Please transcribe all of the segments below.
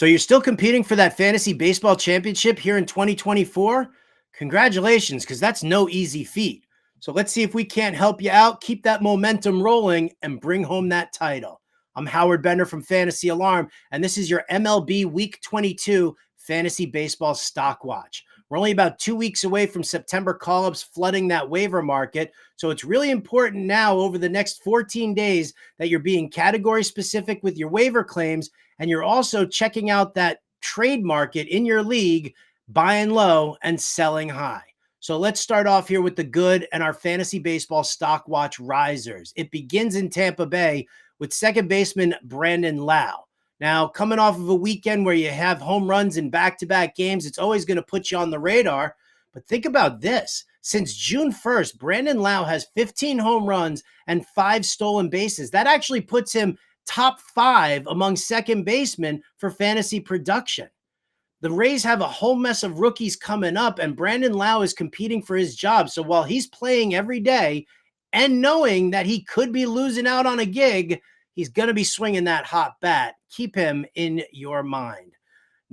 So you're still competing for that fantasy baseball championship here in 2024? Congratulations, because that's no easy feat. So let's see if we can't help you out, keep that momentum rolling, and bring home that title. I'm Howard Bender from Fantasy Alarm, and this is your MLB Week 22 Fantasy Baseball Stock Watch. We're only about 2 weeks away from September call-ups flooding that waiver market, so it's really important now over the next 14 days that you're being category specific with your waiver claims, and you're also checking out that trade market in your league, buying low and selling high. So let's start off here with the good and our fantasy baseball stock watch risers. It begins in Tampa Bay with second baseman Brandon Lowe. Now, coming off of a weekend where you have home runs in back-to-back games, it's always going to put you on the radar. But think about this. Since June 1st, Brandon Lowe has 15 home runs and 5 stolen bases. That actually puts him top 5 among second basemen for fantasy production. The Rays have a whole mess of rookies coming up, and Brandon Lowe is competing for his job. So while he's playing every day and knowing that he could be losing out on a gig, he's going to be swinging that hot bat. Keep him in your mind.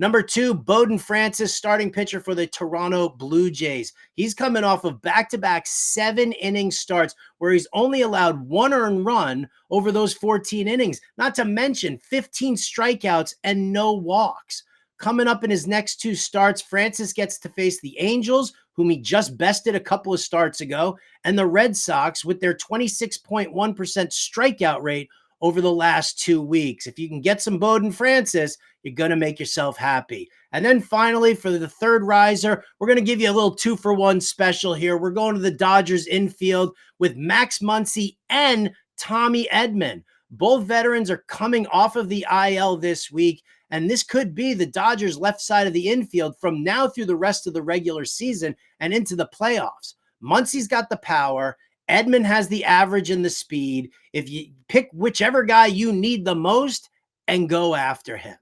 Number 2, Bowden Francis, starting pitcher for the Toronto Blue Jays. He's coming off of back-to-back 7-inning starts where he's only allowed 1 earned run over those 14 innings, not to mention 15 strikeouts and no walks. Coming up in his next 2 starts, Francis gets to face the Angels, whom he just bested a couple of starts ago, and the Red Sox with their 26.1% strikeout rate over the last 2 weeks. If you can get some Bowden Francis, you're going to make yourself happy. And then finally, for the third riser, we're going to give you a little 2-for-1 special here. We're going to the Dodgers infield with Max Muncy and Tommy Edman. Both veterans are coming off of the IL this week, and this could be the Dodgers' left side of the infield from now through the rest of the regular season and into the playoffs. Muncy's got the power. Edman has the average and the speed. If you pick whichever guy you need the most and go after him.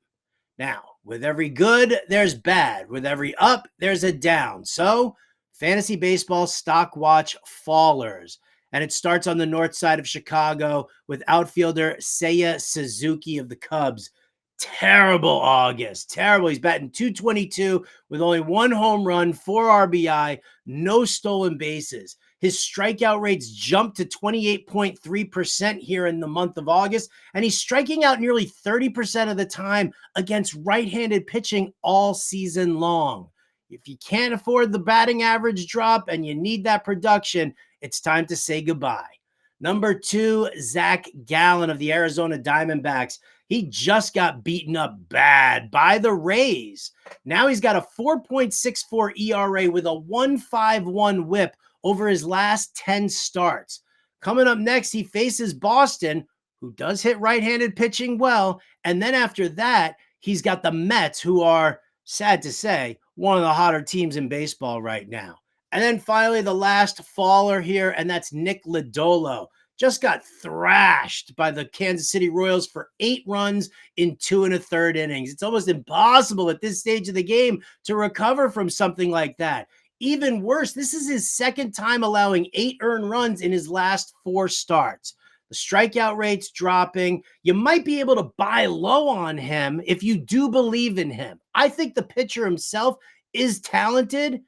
Now, with every good, there's bad. With every up, there's a down. So, fantasy baseball stock watch fallers. And it starts on the north side of Chicago with outfielder Seiya Suzuki of the Cubs. Terrible August. Terrible. He's batting .222 with only 1 home run, 4 RBI, no stolen bases. His strikeout rates jumped to 28.3% here in the month of August, and he's striking out nearly 30% of the time against right-handed pitching all season long. If you can't afford the batting average drop and you need that production, it's time to say goodbye. Number 2, Zac Gallen of the Arizona Diamondbacks. He just got beaten up bad by the Rays. Now he's got a 4.64 ERA with a 1.51 whip over his last 10 starts. Coming up next, he faces Boston, who does hit right-handed pitching well. And then after that, he's got the Mets, who are, sad to say, one of the hotter teams in baseball right now. And then finally, the last faller here, and that's Nick Lodolo. Just got thrashed by the Kansas City Royals for 8 runs in 2 1/3 innings. It's almost impossible at this stage of the game to recover from something like that. Even worse, this is his second time allowing 8 earned runs in his last 4 starts. The strikeout rate's dropping. You might be able to buy low on him if you do believe in him. I think the pitcher himself is talented.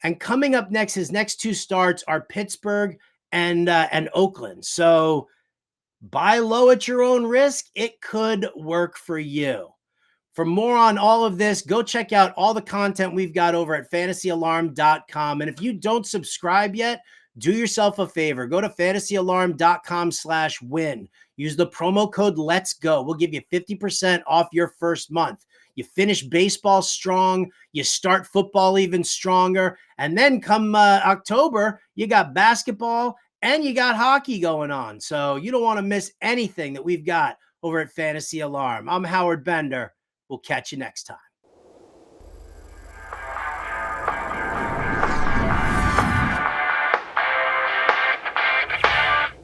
And coming up next, his next 2 starts are Pittsburgh and Oakland. So buy low at your own risk. It could work for you. For more on all of this, go check out all the content we've got over at fantasyalarm.com. And if you don't subscribe yet, do yourself a favor. Go to fantasyalarm.com/win. Use the promo code Let's Go. We'll give you 50% off your first month. You finish baseball strong. You start football even stronger. And then come October, you got basketball and you got hockey going on. So you don't want to miss anything that we've got over at Fantasy Alarm. I'm Howard Bender. We'll catch you next time.